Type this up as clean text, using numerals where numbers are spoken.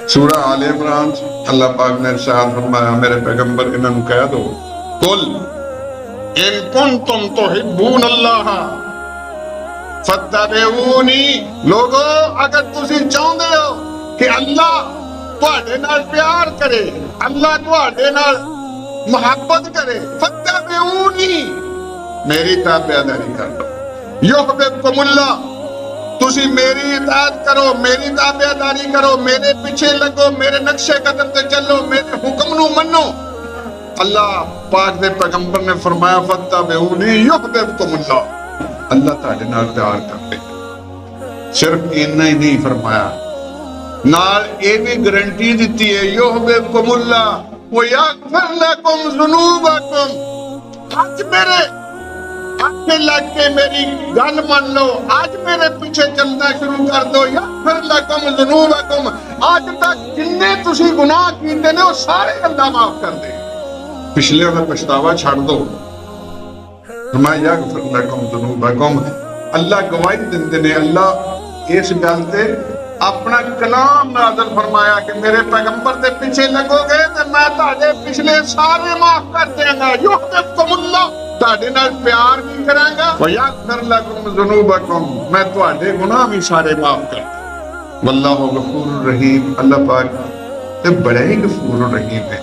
سورہ عمران اللہ پاک نے ارشاد فرمایا میرے پیغمبر انہوں نے کہہ دو قل ان کنتم تحبون اللہ فاتبعونی، لوگو اگر تسی چاہندے ہو کہ اللہ تواڈے نال پیار کرے، اللہ تواڈے نال محبت کرے، فاتبعونی، میری تابعداری کر لو، یحببکم اللہ، تسی میری اطاعت کرو، میری تابعداری کرو، میرے پیچھے لگو، میرے نقشے قدم تے چلو، میرے حکم نو منو۔ اللہ پاک دے پیغمبر نے فرمایا فاتبعونی یحببکم اللہ، اللہ تہاڈے نال پیار کرے۔ صرف اتنا ہی نہیں فرمایا، نال یہ بھی گارنٹی دیتی ہے یحببکم اللہ ویغفر لکم ذنوبکم۔ آج میرے آنکھیں لگ کے میری گل من لو، آج میرے پیچھے چلنا شروع کر دو، یغفر لکم ذنوبکم، آج تک جننے تسی گناہ کیتے نے وہ سارے اللہ معاف کر دے، پچھلے کا پچھتاوا چھڑ دو۔ میں یغفر لکم ذنوبکم، اللہ گواہی دیندے نے، اللہ اس گل تے اپنا کلام نازل فرمایا کہ میرے پیغمبر دے پیچھے لگو گے تے میں تہاڈے پچھلے سارے معاف کر دیں گا، یحببکم اللہ، تہاڈے نال پیار بھی کراں گا، ویغفر لکم ذنوبکم، میں تہاڈے گناہ بھی سارے معاف کر دوں۔ واللہ غفور الرحیم، اللہ پاک تے بڑے ہی غفور الرحیم ہے۔